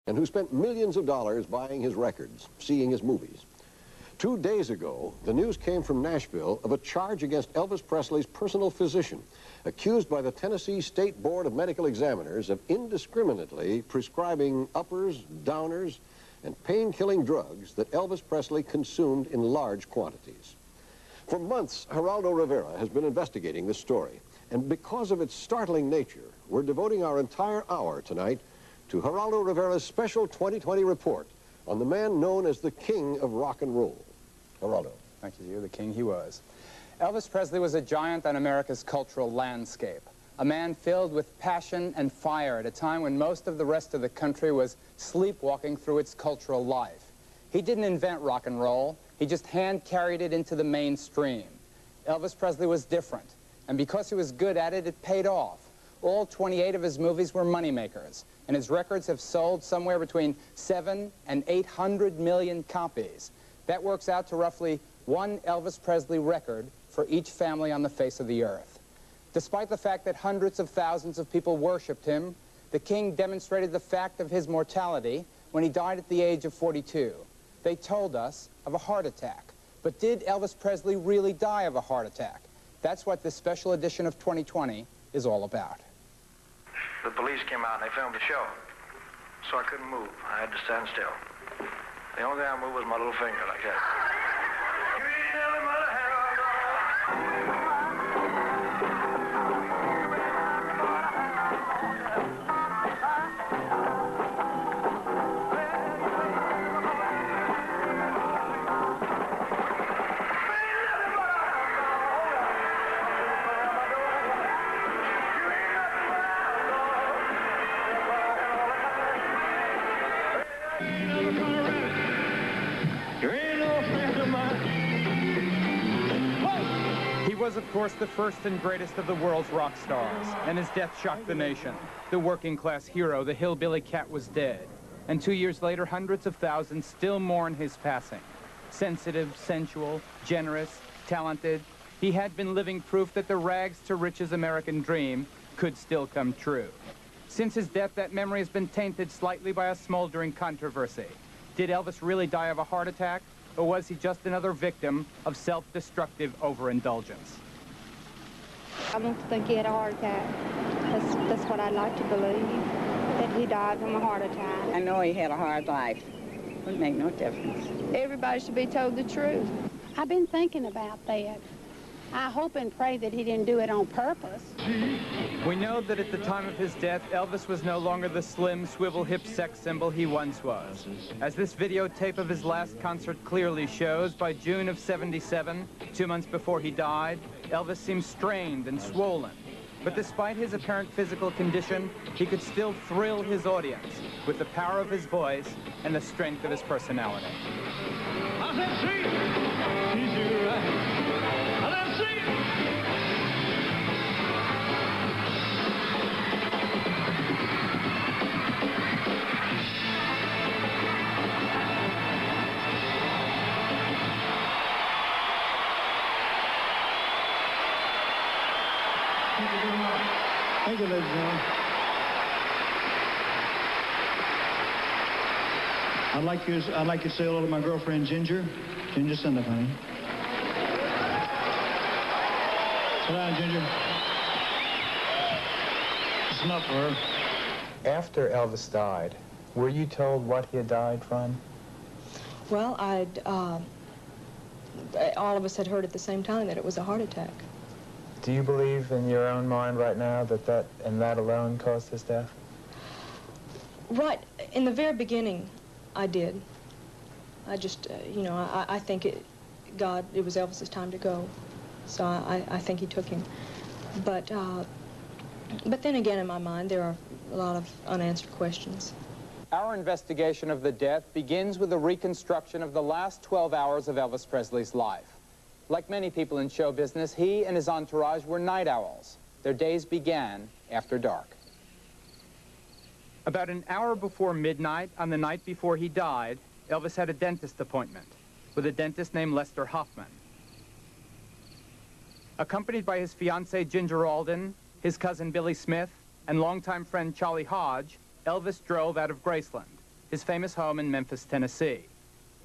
and who spent millions of dollars buying his records, seeing his movies. 2 days ago, the news came from Nashville of a charge against Elvis Presley's personal physician, accused by the Tennessee State Board of Medical Examiners of indiscriminately prescribing uppers, downers, and pain-killing drugs that Elvis Presley consumed in large quantities. For months, Geraldo Rivera has been investigating this story, and because of its startling nature, we're devoting our entire hour tonight to Geraldo Rivera's special 2020 report on the man known as the king of rock and roll. Geraldo. Thank you, the king he was. Elvis Presley was a giant on America's cultural landscape, a man filled with passion and fire at a time when most of the rest of the country was sleepwalking through its cultural life. He didn't invent rock and roll, he just hand-carried it into the mainstream. Elvis Presley was different, and because he was good at it, it paid off. All 28 of his movies were moneymakers, and his records have sold somewhere between 700 and 800 million copies. That works out to roughly one Elvis Presley record for each family on the face of the earth. Despite the fact that hundreds of thousands of people worshipped him, the king demonstrated the fact of his mortality when he died at the age of 42. They told us of a heart attack. But did Elvis Presley really die of a heart attack? That's what this special edition of 2020 is all about. The police came out and they filmed the show, so I couldn't move. I had to stand still. The only thing I moved was my little finger like that. He was, of course, the first and greatest of the world's rock stars, and his death shocked the nation. The working-class hero, the hillbilly cat, was dead, and 2 years later, hundreds of thousands still mourn his passing. Sensitive, sensual, generous, talented, he had been living proof that the rags-to-riches American dream could still come true. Since his death, that memory has been tainted slightly by a smoldering controversy. Did Elvis really die of a heart attack? Or was he just another victim of self-destructive overindulgence? I don't think he had a heart attack. That's what I'd like to believe, that he died from a heart attack. I know he had a hard life. Wouldn't make no difference. Everybody should be told the truth. I've been thinking about that. I hope and pray that he didn't do it on purpose. We know that at the time of his death, Elvis was no longer the slim, swivel-hip sex symbol he once was. As this videotape of his last concert clearly shows, by June of '77, 2 months before he died, Elvis seemed strained and swollen. But despite his apparent physical condition, he could still thrill his audience with the power of his voice and the strength of his personality. I said, see, she's your right. Thank you, ladies and gentlemen. I'd like you to say hello to my girlfriend, Ginger. Ginger, stand up, honey. Sit down, Ginger. It's enough for her. After Elvis died, were you told what he had died from? Well, all of us had heard at the same time that it was a heart attack. Do you believe in your own mind right now that that alone caused his death? Right. In the very beginning, I did. I just, you know, I think it was Elvis's time to go. So I think he took him. But then again, in my mind, there are a lot of unanswered questions. Our investigation of the death begins with a reconstruction of the last 12 hours of Elvis Presley's life. Like many people in show business, he and his entourage were night owls. Their days began after dark. About an hour before midnight, on the night before he died, Elvis had a dentist appointment with a dentist named Lester Hoffman. Accompanied by his fiancée Ginger Alden, his cousin Billy Smith, and longtime friend Charlie Hodge, Elvis drove out of Graceland. his famous home in Memphis, Tennessee.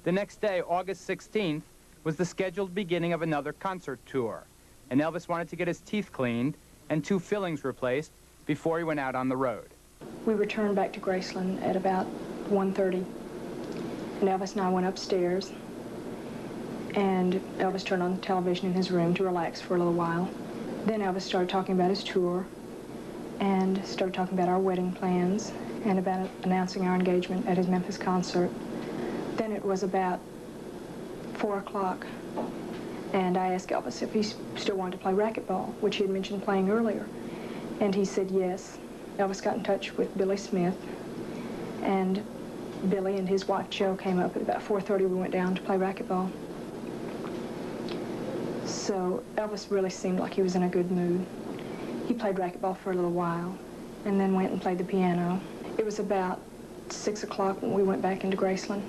The next day, August 16th, was the scheduled beginning of another concert tour, and Elvis wanted to get his teeth cleaned and 2 fillings replaced before he went out on the road. We returned back to Graceland at about 1:30, and Elvis and I went upstairs, and Elvis turned on the television in his room to relax for a little while. Then Elvis started talking about his tour and started talking about our wedding plans and about announcing our engagement at his Memphis concert. Then it was about 4 o'clock, and I asked Elvis if he still wanted to play racquetball, which he had mentioned playing earlier, and he said yes. Elvis got in touch with Billy Smith, and Billy and his wife Jo came up at about 4:30. We went down to play racquetball. So Elvis really seemed like he was in a good mood. He played racquetball for a little while and then went and played the piano. It was about 6 o'clock when we went back into Graceland.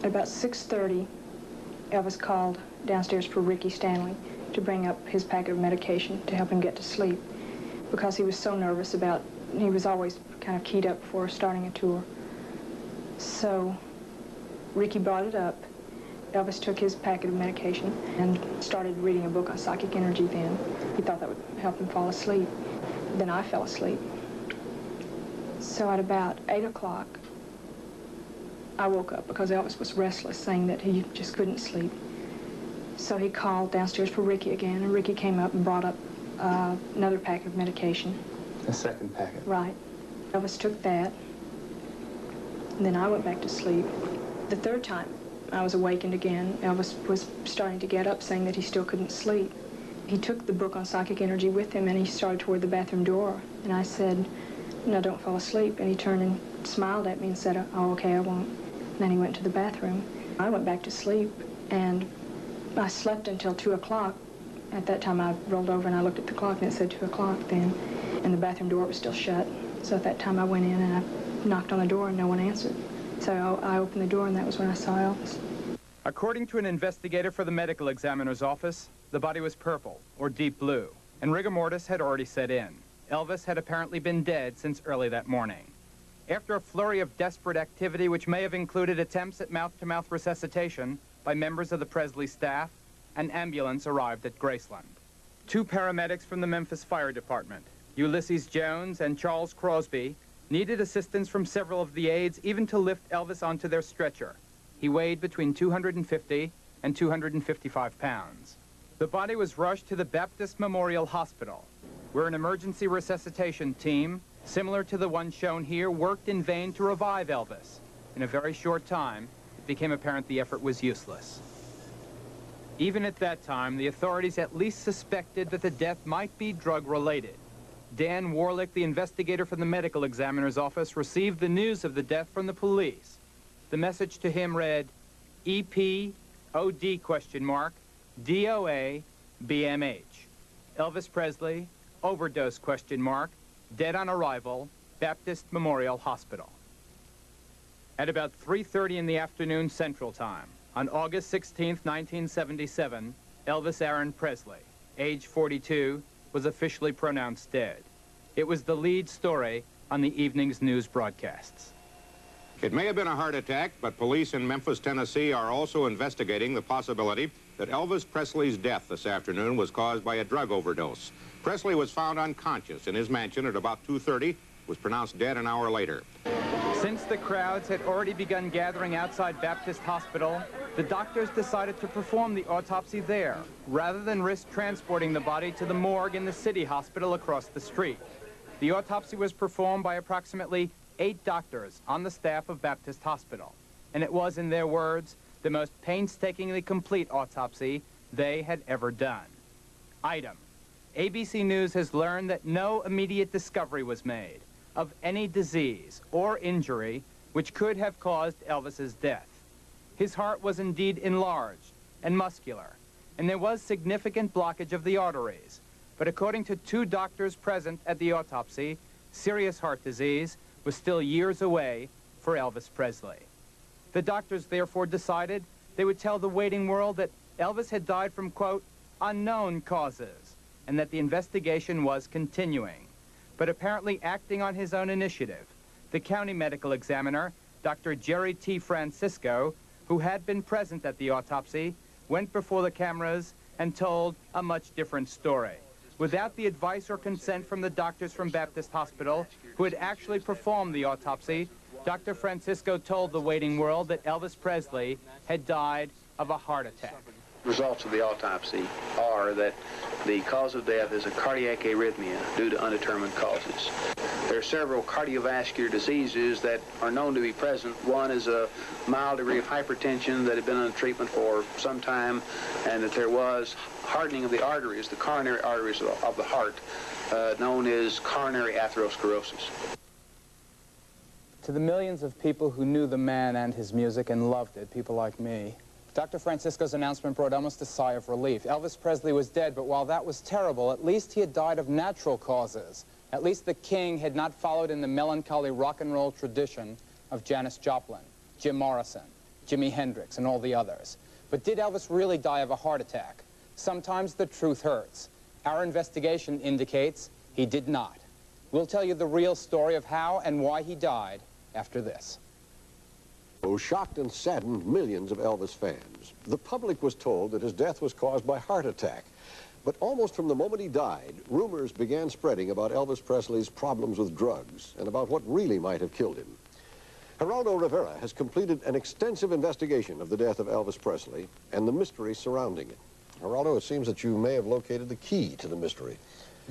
At about 6:30, Elvis called downstairs for Ricky Stanley to bring up his packet of medication to help him get to sleep, because he was so nervous about, he was always kind of keyed up for starting a tour. So Ricky brought it up. Elvis took his packet of medication and started reading a book on psychic energy then. He thought that would help him fall asleep. Then I fell asleep. So at about 8 o'clock, I woke up because Elvis was restless, saying that he just couldn't sleep. So he called downstairs for Ricky again, and Ricky came up and brought up another packet of medication. A second packet. Right. Elvis took that, and then I went back to sleep. The third time I was awakened again, Elvis was starting to get up, saying that he still couldn't sleep. He took the book on psychic energy with him, and he started toward the bathroom door. And I said, "No, don't fall asleep." And he turned and smiled at me and said, "Oh, okay, I won't." And then he went to the bathroom. I went back to sleep, and I slept until 2 o'clock. At that time, I rolled over and I looked at the clock, and it said 2 o'clock then, and the bathroom door was still shut. So at that time, I went in and I knocked on the door, and no one answered. So I opened the door, and that was when I saw Elvis. According to an investigator for the medical examiner's office, the body was purple or deep blue, and rigor mortis had already set in. Elvis had apparently been dead since early that morning. After a flurry of desperate activity, which may have included attempts at mouth-to-mouth resuscitation by members of the Presley staff, an ambulance arrived at Graceland. 2 paramedics from the Memphis Fire Department, Ulysses Jones and Charles Crosby, needed assistance from several of the aides even to lift Elvis onto their stretcher. He weighed between 250 and 255 pounds. The body was rushed to the Baptist Memorial Hospital, where an emergency resuscitation team, similar to the one shown here, worked in vain to revive Elvis. In a very short time, it became apparent the effort was useless. Even at that time, the authorities at least suspected that the death might be drug-related. Dan Warlick, the investigator from the medical examiner's office, received the news of the death from the police. The message to him read, EPOD DOA BMH. Elvis Presley, overdose ? Dead on arrival, Baptist Memorial Hospital. At about 3:30 in the afternoon Central Time, on August 16, 1977, Elvis Aaron Presley, age 42, was officially pronounced dead. It was the lead story on the evening's news broadcasts. It may have been a heart attack, but police in Memphis, Tennessee are also investigating the possibility that Elvis Presley's death this afternoon was caused by a drug overdose. Presley was found unconscious in his mansion at about 2:30, was pronounced dead an hour later. Since the crowds had already begun gathering outside Baptist Hospital, the doctors decided to perform the autopsy there, rather than risk transporting the body to the morgue in the city hospital across the street. The autopsy was performed by approximately 8 doctors on the staff of Baptist Hospital, and it was, in their words, the most painstakingly complete autopsy they had ever done. Item: ABC News has learned that no immediate discovery was made of any disease or injury which could have caused Elvis's death. His heart was indeed enlarged and muscular, and there was significant blockage of the arteries. But according to 2 doctors present at the autopsy, serious heart disease was still years away for Elvis Presley. The doctors therefore decided they would tell the waiting world that Elvis had died from, quote, unknown causes, and that the investigation was continuing. But apparently acting on his own initiative, the county medical examiner Dr. Jerry T. Francisco, who had been present at the autopsy, went before the cameras and told a much different story. Without the advice or consent from the doctors from Baptist Hospital, who had actually performed the autopsy, Dr. Francisco told the waiting world that Elvis Presley had died of a heart attack. Results of the autopsy are that the cause of death is a cardiac arrhythmia due to undetermined causes. There are several cardiovascular diseases that are known to be present. One is a mild degree of hypertension that had been under treatment for some time, and that there was hardening of the arteries, the coronary arteries of the heart, known as coronary atherosclerosis. To the millions of people who knew the man and his music and loved it, people like me, Dr. Francisco's announcement brought almost a sigh of relief. Elvis Presley was dead, but while that was terrible, at least he had died of natural causes. At least the king had not followed in the melancholy rock and roll tradition of Janis Joplin, Jim Morrison, Jimi Hendrix, and all the others. But did Elvis really die of a heart attack? Sometimes the truth hurts. Our investigation indicates he did not. We'll tell you the real story of how and why he died after this. Shocked and saddened millions of Elvis fans. The public was told that his death was caused by heart attack. But almost from the moment he died, rumors began spreading about Elvis Presley's problems with drugs and about what really might have killed him. Geraldo Rivera has completed an extensive investigation of the death of Elvis Presley and the mystery surrounding it. Geraldo, it seems that you may have located the key to the mystery.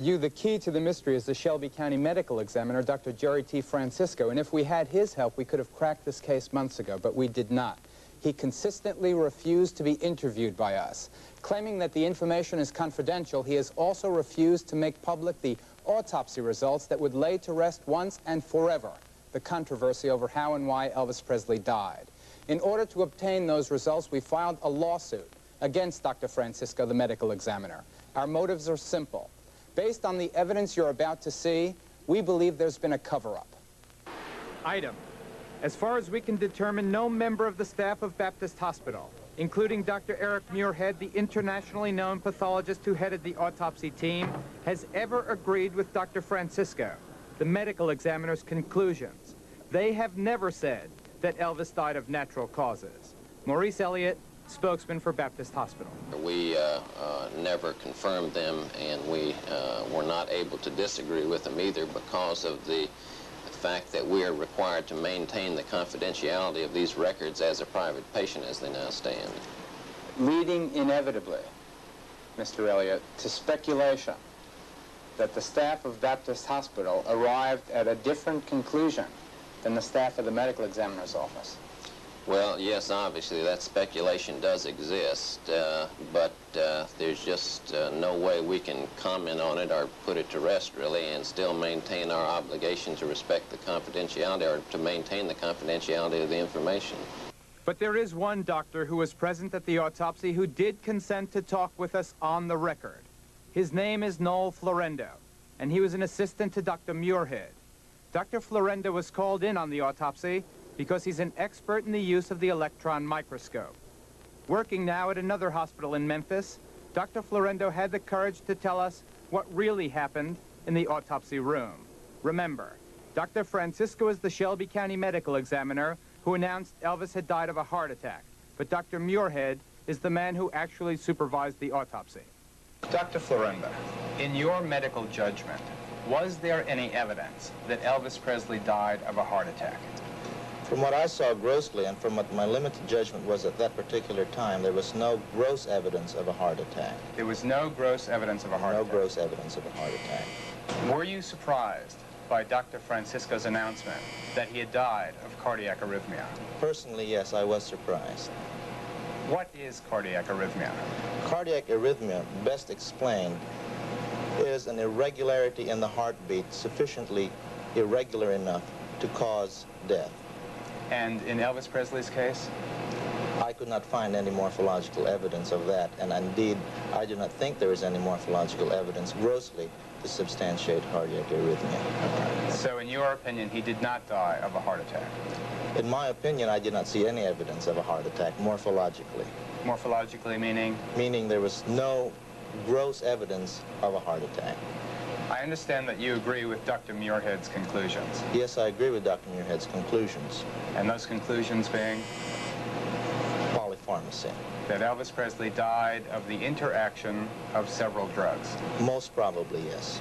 The key to the mystery is the Shelby County medical examiner, Dr. Jerry T. Francisco, and if we had his help, we could have cracked this case months ago, but we did not. He consistently refused to be interviewed by us. Claiming that the information is confidential, he has also refused to make public the autopsy results that would lay to rest once and forever the controversy over how and why Elvis Presley died. In order to obtain those results, we filed a lawsuit against Dr. Francisco, the medical examiner. Our motives are simple. Based on the evidence you're about to see, we believe there's been a cover-up. Item. As far as we can determine, no member of the staff of Baptist Hospital, including Dr. Eric Muirhead, the internationally known pathologist who headed the autopsy team, has ever agreed with Dr. Francisco, the medical examiner's conclusions. They have never said that Elvis died of natural causes. Maurice Elliott, spokesman for Baptist Hospital. We never confirmed them, and we were not able to disagree with them either because of the fact that we are required to maintain the confidentiality of these records as a private patient as they now stand. Leading inevitably, Mr. Elliott, to speculation that the staff of Baptist Hospital arrived at a different conclusion than the staff of the medical examiner's office. Well, yes, obviously that speculation does exist, but there's just no way we can comment on it or put it to rest, really, and still maintain our obligation to respect the confidentiality or to maintain the confidentiality of the information. But there is one doctor who was present at the autopsy who did consent to talk with us on the record. His name is Noel Florendo, and he was an assistant to Dr. Muirhead. Dr. Florendo was called in on the autopsy because he's an expert in the use of the electron microscope. Working now at another hospital in Memphis, Dr. Florendo had the courage to tell us what really happened in the autopsy room. Remember, Dr. Francisco is the Shelby County medical examiner who announced Elvis had died of a heart attack, but Dr. Muirhead is the man who actually supervised the autopsy. Dr. Florendo, in your medical judgment, was there any evidence that Elvis Presley died of a heart attack? From what I saw grossly and from what my limited judgment was at that particular time, there was no gross evidence of a heart attack. There was no gross evidence of a heart attack? No gross evidence of a heart attack. Were you surprised by Dr. Francisco's announcement that he had died of cardiac arrhythmia? Personally, yes, I was surprised. What is cardiac arrhythmia? Cardiac arrhythmia, best explained, is an irregularity in the heartbeat sufficiently irregular enough to cause death. And in Elvis Presley's case? I could not find any morphological evidence of that, and indeed, I do not think there is any morphological evidence grossly to substantiate cardiac arrhythmia. So in your opinion, he did not die of a heart attack? In my opinion, I did not see any evidence of a heart attack morphologically. Morphologically meaning? Meaning there was no gross evidence of a heart attack. I I understand that you agree with Dr. Muirhead's conclusions. Yes, I agree with Dr. Muirhead's conclusions. And those conclusions being? Polypharmacy. That Elvis Presley died of the interaction of several drugs. Most probably, yes.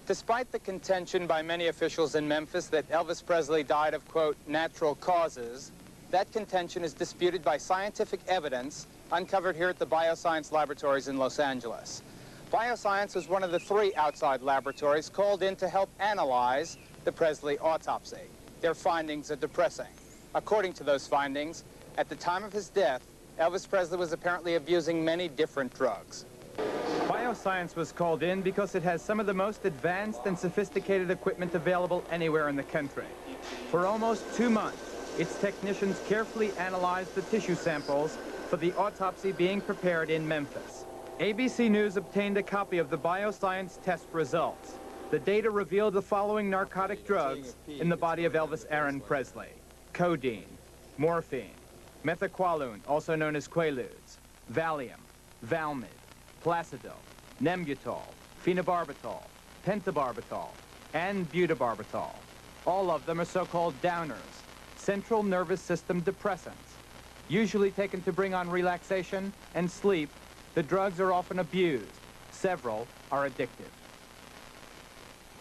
Despite the contention by many officials in Memphis that Elvis Presley died of, quote, natural causes, that contention is disputed by scientific evidence uncovered here at the Bioscience Laboratories in Los Angeles. Bioscience was one of the 3 outside laboratories called in to help analyze the Presley autopsy. Their findings are depressing. According to those findings, at the time of his death, Elvis Presley was apparently abusing many different drugs. Bioscience was called in because it has some of the most advanced and sophisticated equipment available anywhere in the country. For almost 2 months, its technicians carefully analyzed the tissue samples for the autopsy being prepared in Memphis. ABC News obtained a copy of the Bioscience test results. The data revealed the following narcotic drugs in the body of Elvis Aaron Presley: codeine, morphine, methaqualone, also known as Quaaludes, Valium, Valmid, Placidil, Nembutal, phenobarbital, pentobarbital, and butabarbital. All of them are so-called downers, central nervous system depressants. Usually taken to bring on relaxation and sleep, the drugs are often abused. Several are addictive.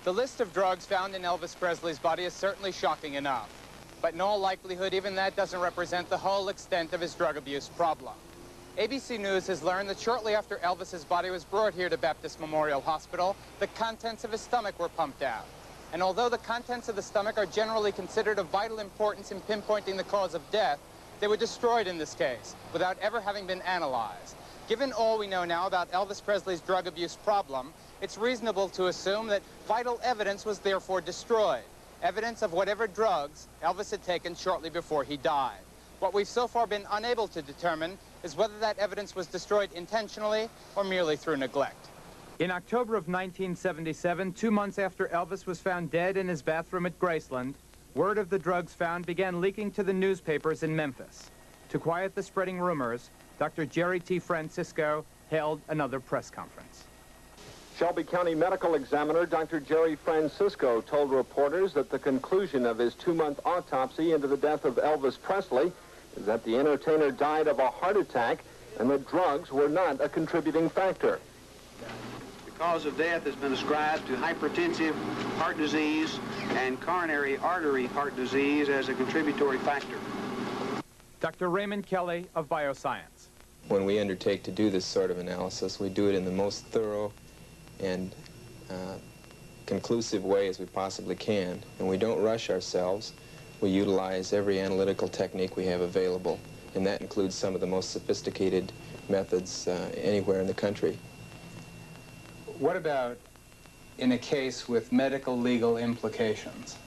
The list of drugs found in Elvis Presley's body is certainly shocking enough. But in all likelihood, even that doesn't represent the whole extent of his drug abuse problem. ABC News has learned that shortly after Elvis's body was brought here to Baptist Memorial Hospital, the contents of his stomach were pumped out. And although the contents of the stomach are generally considered of vital importance in pinpointing the cause of death, they were destroyed in this case without ever having been analyzed. Given all we know now about Elvis Presley's drug abuse problem, it's reasonable to assume that vital evidence was therefore destroyed. Evidence of whatever drugs Elvis had taken shortly before he died. What we've so far been unable to determine is whether that evidence was destroyed intentionally or merely through neglect. In October of 1977, 2 months after Elvis was found dead in his bathroom at Graceland, word of the drugs found began leaking to the newspapers in Memphis. To quiet the spreading rumors, Dr. Jerry T. Francisco held another press conference. Shelby County Medical Examiner Dr. Jerry Francisco told reporters that the conclusion of his 2-month autopsy into the death of Elvis Presley is that the entertainer died of a heart attack and that drugs were not a contributing factor. The cause of death has been ascribed to hypertensive heart disease and coronary artery heart disease as a contributory factor. Dr. Raymond Kelly of Bioscience. When we undertake to do this sort of analysis, we do it in the most thorough and conclusive way as we possibly can. And we don't rush ourselves. We utilize every analytical technique we have available, and that includes some of the most sophisticated methods anywhere in the country. What about in a case with medical legal implications?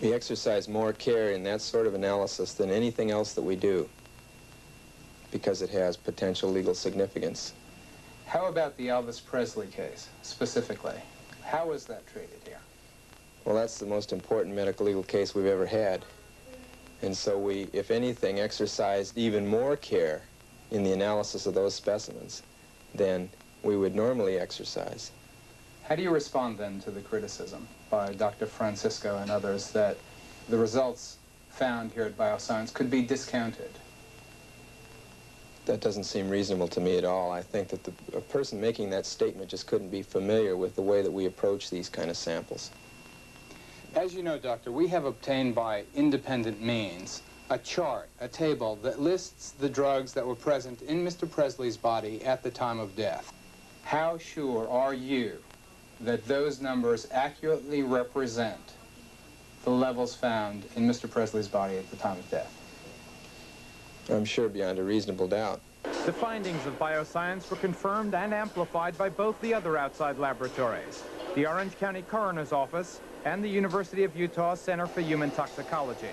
We exercise more care in that sort of analysis than anything else that we do, because it has potential legal significance. How about the Elvis Presley case, specifically? How was that treated here? Well, that's the most important medical legal case we've ever had. And so we, if anything, exercised even more care in the analysis of those specimens than we would normally exercise. How do you respond, then, to the criticism by Dr. Francisco and others that the results found here at Bioscience could be discounted? That doesn't seem reasonable to me at all. I think that a person making that statement just couldn't be familiar with the way that we approach these kind of samples. As you know, Doctor, we have obtained by independent means a chart, a table, that lists the drugs that were present in Mr. Presley's body at the time of death. How sure are you that those numbers accurately represent the levels found in Mr. Presley's body at the time of death? I'm sure beyond a reasonable doubt. The findings of Bioscience were confirmed and amplified by both the other outside laboratories, the Orange County Coroner's Office and the University of Utah Center for Human Toxicology.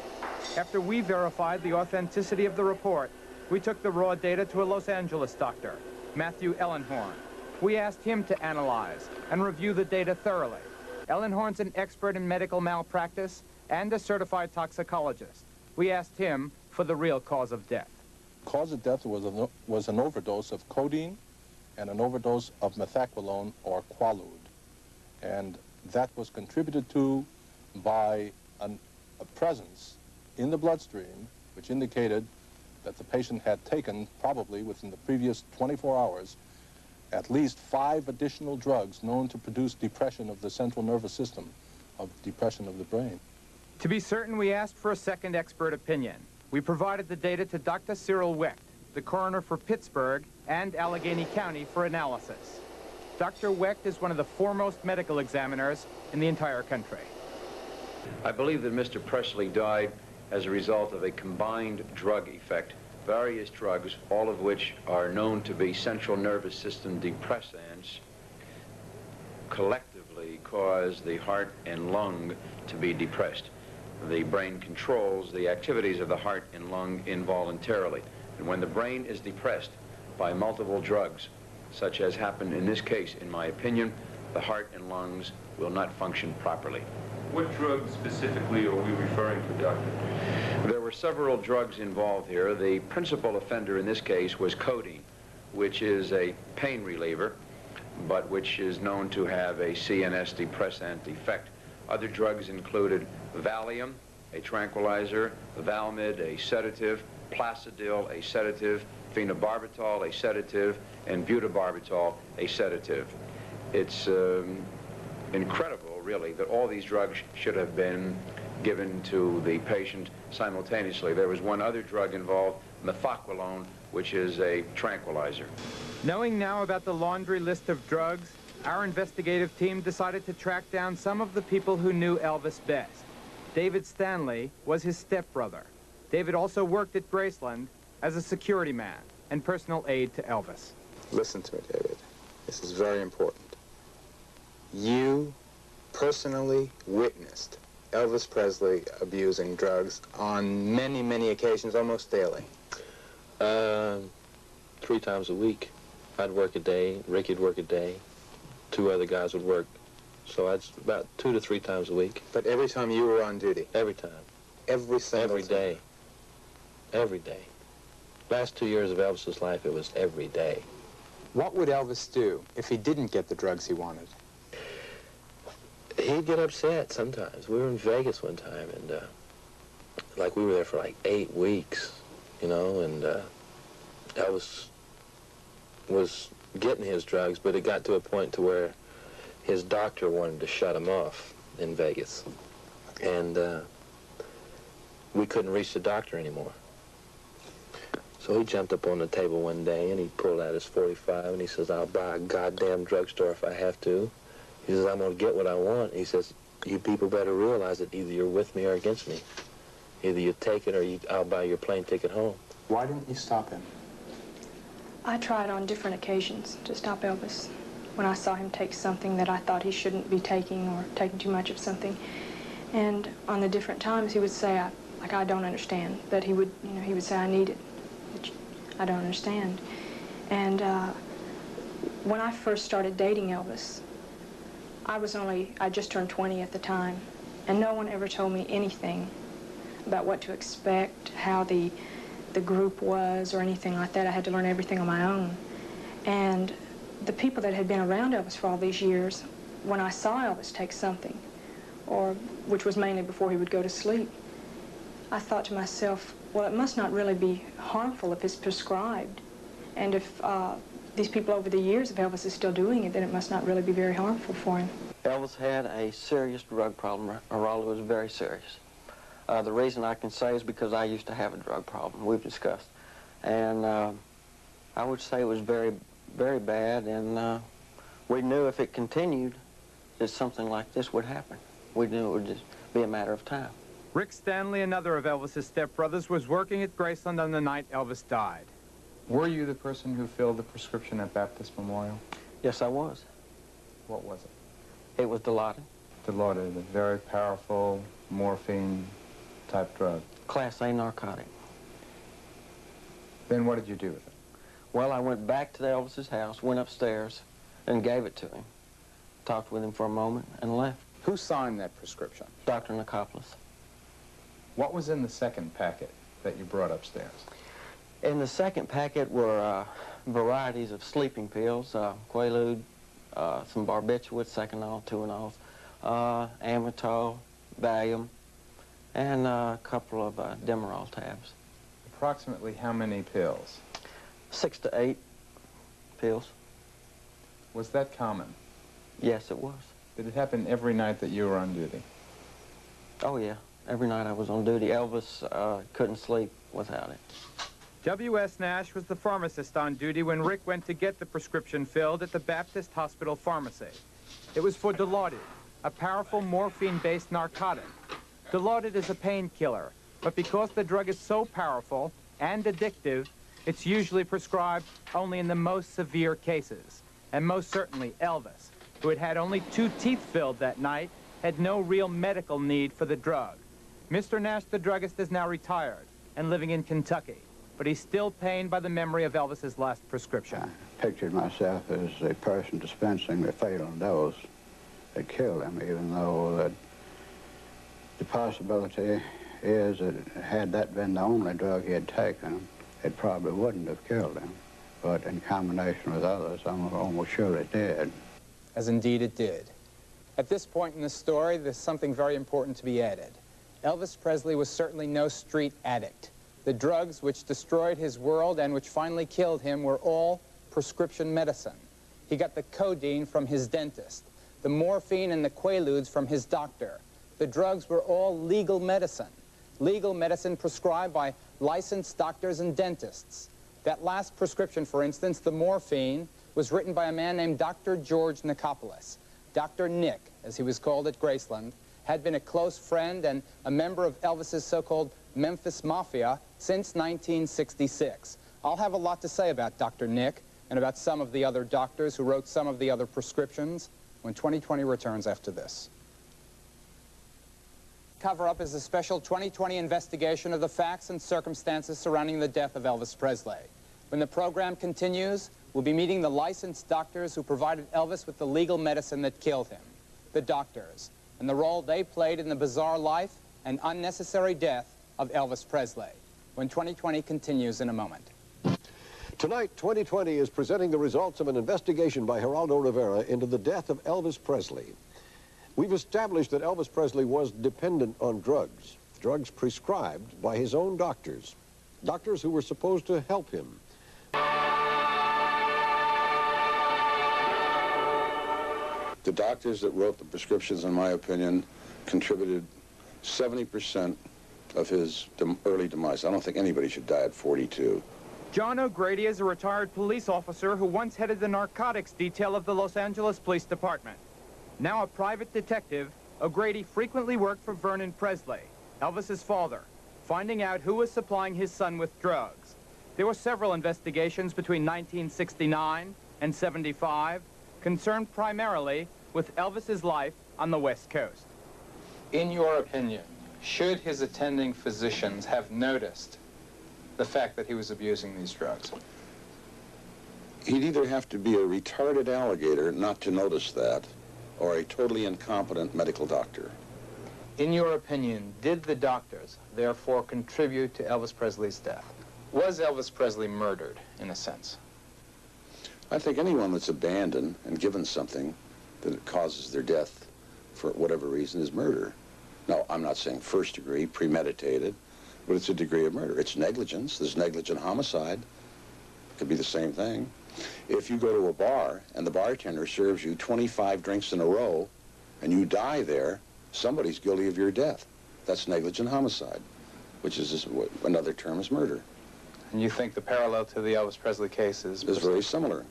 After we verified the authenticity of the report, we took the raw data to a Los Angeles doctor, Matthew Ellenhorn. We asked him to analyze and review the data thoroughly. Ellenhorn's an expert in medical malpractice and a certified toxicologist. We asked him for the real cause of death. Cause of death was an overdose of codeine and an overdose of methaqualone or Quaalude. And that was contributed to by a presence in the bloodstream which indicated that the patient had taken, probably within the previous 24 hours, at least 5 additional drugs known to produce depression of the central nervous system, of depression of the brain. To be certain, we asked for a second expert opinion. We provided the data to Dr. Cyril Wecht, the coroner for Pittsburgh and Allegheny County, for analysis. Dr. Wecht is one of the foremost medical examiners in the entire country. I believe that Mr. Presley died as a result of a combined drug effect. Various drugs, all of which are known to be central nervous system depressants, collectively cause the heart and lung to be depressed. The brain controls the activities of the heart and lung involuntarily. And when the brain is depressed by multiple drugs, such as happened in this case, in my opinion, the heart and lungs will not function properly. What drugs specifically are we referring to, Doctor? There were several drugs involved here. The principal offender in this case was codeine, which is a pain reliever, but which is known to have a CNS depressant effect. Other drugs included Valium, a tranquilizer, Valmid, a sedative, Placidil, a sedative, phenobarbital, a sedative, and butabarbital, a sedative. It's incredible, really, that all these drugs should have been given to the patient simultaneously. There was one other drug involved, methoqualone, which is a tranquilizer. Knowing now about the laundry list of drugs, our investigative team decided to track down some of the people who knew Elvis best. David Stanley was his stepbrother. David also worked at Graceland as a security man and personal aide to Elvis. Listen to me, David. This is very important. You personally witnessed Elvis Presley abusing drugs on many, many occasions, almost daily. 3 times a week. I'd work a day, Ricky'd work a day, 2 other guys would work. So I'd about 2 to 3 times a week. But every time you were on duty? Every time. Every single time? Every day. Every day. Last 2 years of Elvis's life, it was every day. What would Elvis do if he didn't get the drugs he wanted? He'd get upset sometimes. We were in Vegas one time, and like we were there for like 8 weeks, you know, and Elvis was getting his drugs, but it got to a point to where his doctor wanted to shut him off in Vegas. And we couldn't reach the doctor anymore. So he jumped up on the table one day and he pulled out his .45 and he says, "I'll buy a goddamn drugstore if I have to." He says, "I'm gonna get what I want." He says, "You people better realize that either you're with me or against me. Either you take it or I'll buy your plane ticket home." Why didn't you stop him? I tried on different occasions to stop Elvis. When I saw him take something that I thought he shouldn't be taking or taking too much of something. And on the different times he would say, I don't understand. But he would, you know, he would say, "I need it. I don't understand." And when I first started dating Elvis, I just turned 20 at the time, and no one ever told me anything about what to expect, how the group was, or anything like that. I had to learn everything on my own. And the people that had been around Elvis for all these years, when I saw Elvis take something, which was mainly before he would go to sleep, I thought to myself, well, it must not really be harmful if it's prescribed. And if these people over the years, if Elvis is still doing it, then it must not really be very harmful for him. Elvis had a serious drug problem. Geraldo was very serious. The reason I can say is because I used to have a drug problem, we've discussed. And I would say it was very, very bad, and we knew if it continued that something like this would happen. We knew it would just be a matter of time. Rick Stanley, another of Elvis's stepbrothers, was working at Graceland on the night Elvis died. Were you the person who filled the prescription at Baptist Memorial? Yes, I was. What was it? It was Dilaudid. Dilaudid, a very powerful morphine-type drug. Class A narcotic. Then what did you do with it? Well, I went back to Elvis's house, went upstairs, and gave it to him. Talked with him for a moment, and left. Who signed that prescription? Dr. Nicopoulos. What was in the second packet that you brought upstairs? In the second packet were varieties of sleeping pills, Quaalude, some barbiturates, Seconal, Tuinals, Amytal, Valium, and a couple of Demerol tabs. Approximately how many pills? 6 to 8 pills. Was that common? Yes, it was. Did it happen every night that you were on duty? Oh, yeah. Every night I was on duty. Elvis couldn't sleep without it. W.S. Nash was the pharmacist on duty when Rick went to get the prescription filled at the Baptist Hospital Pharmacy. It was for Dilaudid, a powerful morphine-based narcotic. Dilaudid is a painkiller, but because the drug is so powerful and addictive, it's usually prescribed only in the most severe cases. And most certainly Elvis, who had had only 2 teeth filled that night, had no real medical need for the drug. Mr. Nash, the druggist, is now retired and living in Kentucky, but he's still pained by the memory of Elvis's last prescription. I pictured myself as a person dispensing the fatal dose that killed him, even though that the possibility is that had that been the only drug he had taken, it probably wouldn't have killed him. But in combination with others, I'm almost sure it did. As indeed it did. At this point in the story, there's something very important to be added. Elvis Presley was certainly no street addict. The drugs which destroyed his world and which finally killed him were all prescription medicine. He got the codeine from his dentist, the morphine and the quaaludes from his doctor. The drugs were all legal medicine prescribed by licensed doctors and dentists. That last prescription, for instance, the morphine, was written by a man named Dr. George Nicopolis. Dr. Nick, as he was called at Graceland, had been a close friend and a member of Elvis's so-called Memphis Mafia since 1966. I'll have a lot to say about Dr. Nick and about some of the other doctors who wrote some of the other prescriptions when 2020 returns after this. Cover-Up is a special 2020 investigation of the facts and circumstances surrounding the death of Elvis Presley. When the program continues, we'll be meeting the licensed doctors who provided Elvis with the legal medicine that killed him, the doctors, and the role they played in the bizarre life and unnecessary death of Elvis Presley, when 2020 continues in a moment. Tonight, 2020 is presenting the results of an investigation by Geraldo Rivera into the death of Elvis Presley. We've established that Elvis Presley was dependent on drugs, drugs prescribed by his own doctors, doctors who were supposed to help him. The doctors that wrote the prescriptions, in my opinion, contributed 70% of his early demise. I don't think anybody should die at 42. John O'Grady is a retired police officer who once headed the narcotics detail of the Los Angeles Police Department. Now a private detective, O'Grady frequently worked for Vernon Presley, Elvis's father, finding out who was supplying his son with drugs. There were several investigations between 1969 and 75, concerned primarily with Elvis's life on the West Coast. In your opinion, should his attending physicians have noticed the fact that he was abusing these drugs? He'd either have to be a retarded alligator not to notice that, or a totally incompetent medical doctor. In your opinion, did the doctors therefore contribute to Elvis Presley's death? Was Elvis Presley murdered, in a sense? I think anyone that's abandoned and given something that causes their death for whatever reason is murder. Now, I'm not saying first degree, premeditated, but it's a degree of murder. It's negligence. There's negligent homicide. It could be the same thing. If you go to a bar and the bartender serves you 25 drinks in a row and you die there, somebody's guilty of your death. That's negligent homicide, which is another term is murder. And you think the parallel to the Elvis Presley case is very similar,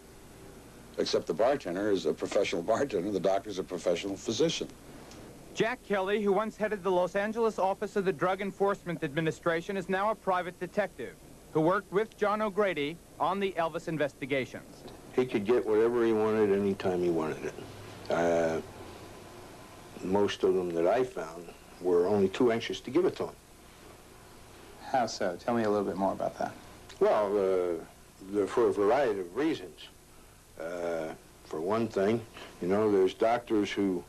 except the bartender is a professional bartender, the doctor's a professional physician. Jack Kelly, who once headed the Los Angeles office of the Drug Enforcement Administration, is now a private detective who worked with John O'Grady on the Elvis investigations. He could get whatever he wanted anytime he wanted it. Most of them that I found were only too anxious to give it to him. How so? Tell me a little bit more about that. Well, for a variety of reasons. For one thing, you know, there's doctors who,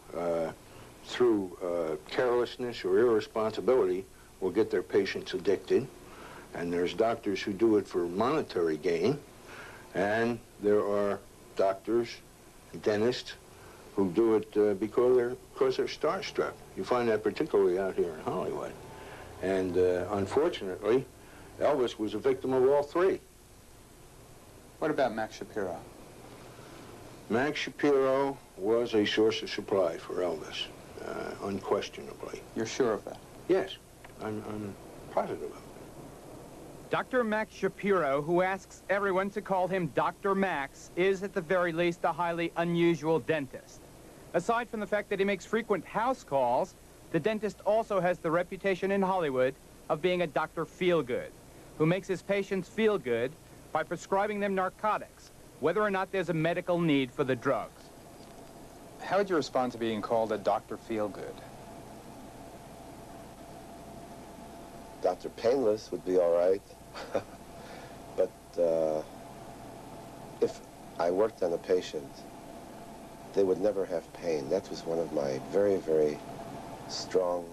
through carelessness or irresponsibility, will get their patients addicted. And there's doctors who do it for monetary gain. And there are doctors dentists who do it because they're starstruck. You find that particularly out here in Hollywood. And unfortunately, Elvis was a victim of all three. What about Max Shapiro? Max Shapiro was a source of supply for Elvis, unquestionably. You're sure of that? Yes, I'm positive of it. Dr. Max Shapiro, who asks everyone to call him Dr. Max, is at the very least a highly unusual dentist. Aside from the fact that he makes frequent house calls, the dentist also has the reputation in Hollywood of being a Dr. Feelgood, who makes his patients feel good by prescribing them narcotics, whether or not there's a medical need for the drugs. How would you respond to being called a Dr. Feelgood? Dr. Painless would be all right. But if I worked on a patient, they would never have pain. That was one of my very, very strong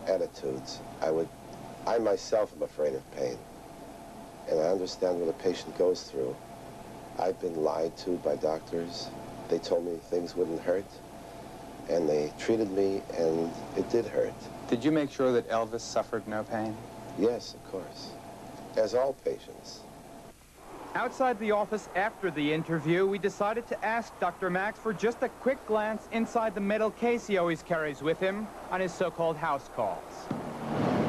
attitudes. I myself am afraid of pain. And I understand what a patient goes through. I've been lied to by doctors. They told me things wouldn't hurt. And they treated me, and it did hurt. Did you make sure that Elvis suffered no pain? Yes, of course. As all patients. Outside the office after the interview, we decided to ask Dr. Max for just a quick glance inside the metal case he always carries with him on his so-called house calls.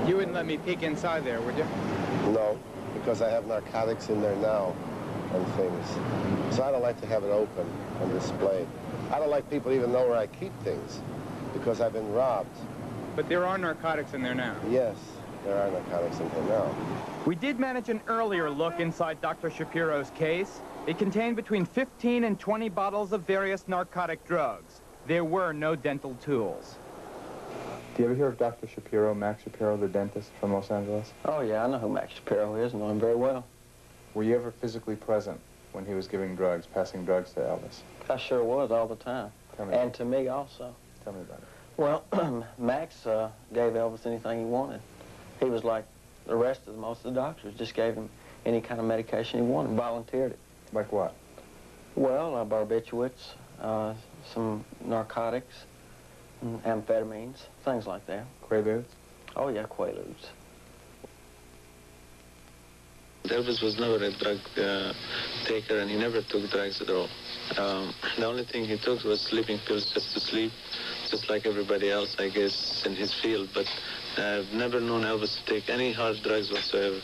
You wouldn't let me peek inside there, would you? No, because I have narcotics in there now and things. So I don't like to have it open and displayed. I don't like people even know where I keep things because I've been robbed. But there are narcotics in there now. Yes, there are narcotics in there now. We did manage an earlier look inside Dr. Shapiro's case. It contained between 15 and 20 bottles of various narcotic drugs. There were no dental tools. Do you ever hear of Dr. Shapiro, Max Shapiro, the dentist from Los Angeles? Oh, yeah, I know who Max Shapiro is. I know him very well. Were you ever physically present when he was giving drugs, passing drugs to Elvis? I sure was all the time. And to me also. Tell me about it. Well, Max gave Elvis anything he wanted. He was like the rest of most of the doctors, just gave him any kind of medication he wanted, volunteered it. Like what? Well, barbiturates, some narcotics, amphetamines, things like that. Quaaludes? Oh, yeah, Quaaludes. Elvis was never a drug taker, and he never took drugs at all. The only thing he took was sleeping pills just to sleep, just like everybody else, I guess, in his field. But I've never known Elvis to take any hard drugs whatsoever.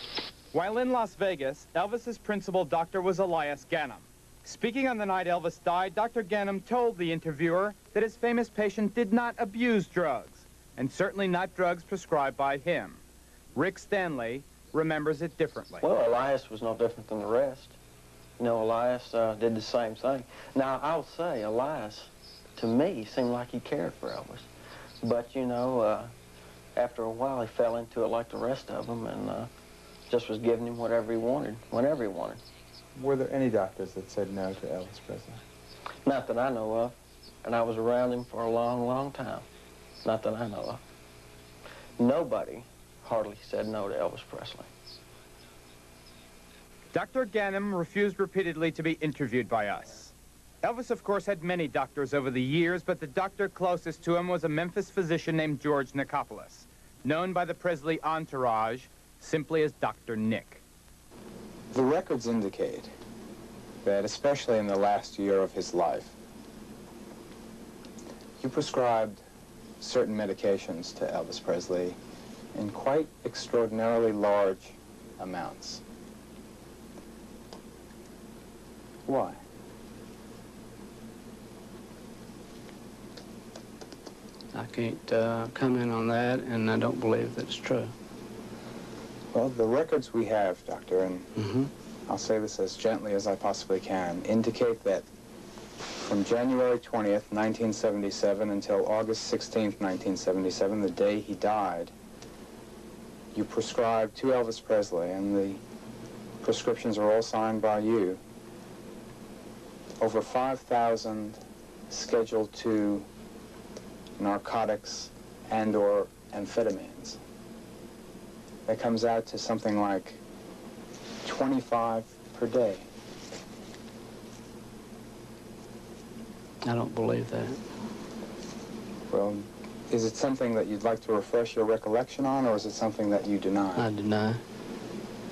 While in Las Vegas, Elvis's principal doctor was Elias Ganem. Speaking on the night Elvis died, Dr. Ganem told the interviewer that his famous patient did not abuse drugs, and certainly not drugs prescribed by him. Rick Stanley remembers it differently. Well, Elias was no different than the rest. You know, Elias did the same thing. Now, I'll say, Elias, to me, seemed like he cared for Elvis. But, you know, after a while, he fell into it like the rest of them and just was giving him whatever he wanted, whenever he wanted. Were there any doctors that said no to Elvis Presley? Not that I know of. And I was around him for a long, long time. Not that I know of. Nobody hardly said no to Elvis Presley. Dr. Ganem refused repeatedly to be interviewed by us. Elvis, of course, had many doctors over the years, but the doctor closest to him was a Memphis physician named George Nicopolis, known by the Presley entourage simply as Dr. Nick. The records indicate that, especially in the last year of his life, you prescribed certain medications to Elvis Presley in quite extraordinarily large amounts. Why? I can't comment on that, and I don't believe that's true. Well, the records we have, Doctor, and I'll say this as gently as I possibly can, indicate that from January 20th, 1977 until August 16th, 1977, the day he died, you prescribed to Elvis Presley, and the prescriptions are all signed by you, over 5,000 Schedule II narcotics and/or amphetamines. That comes out to something like 25 per day. I don't believe that. Well, is it something that you'd like to refresh your recollection on, or is it something that you deny? I deny.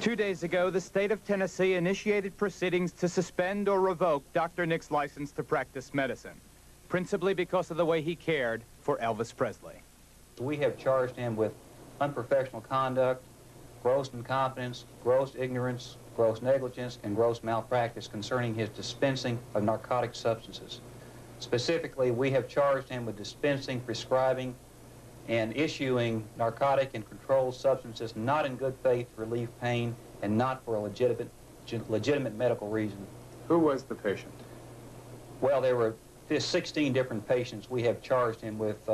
2 days ago, the state of Tennessee initiated proceedings to suspend or revoke Dr. Nick's license to practice medicine, principally because of the way he cared for Elvis Presley. We have charged him with unprofessional conduct, gross incompetence, gross ignorance, gross negligence, and gross malpractice concerning his dispensing of narcotic substances. Specifically, we have charged him with dispensing, prescribing, and issuing narcotic and controlled substances not in good faith to relieve pain and not for a legitimate medical reason. Who was the patient? Well, there were 16 different patients we have charged him with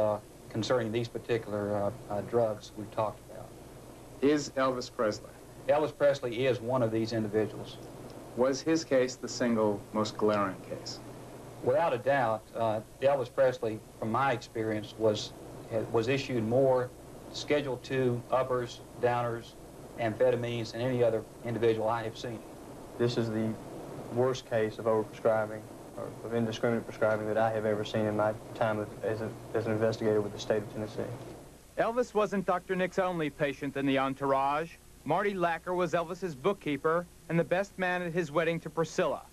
concerning these particular drugs we've talked about. Is Elvis Presley? Elvis Presley is one of these individuals. Was his case the single most glaring case? Without a doubt, Elvis Presley, from my experience, was issued more Schedule II uppers, downers, amphetamines than any other individual I have seen. This is the worst case of overprescribing or of indiscriminate prescribing that I have ever seen in my time as an investigator with the state of Tennessee. Elvis wasn't Dr. Nick's only patient in the entourage. Marty Lacker was Elvis's bookkeeper and the best man at his wedding to Priscilla.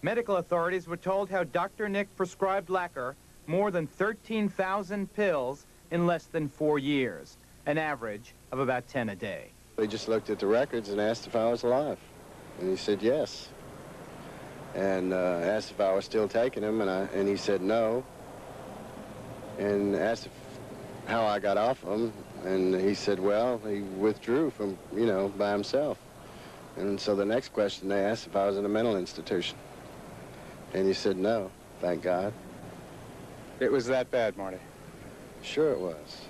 Medical authorities were told how Dr. Nick prescribed Lacker more than 13,000 pills in less than 4 years, an average of about 10 a day. They just looked at the records and asked if I was alive, and he said yes. And asked if I was still taking them, and he said no. And asked how I got off them, and he said, well, he withdrew from, by himself. And so the next question they asked if I was in a mental institution. And he said no, thank God. It was that bad, Marty? Sure it was.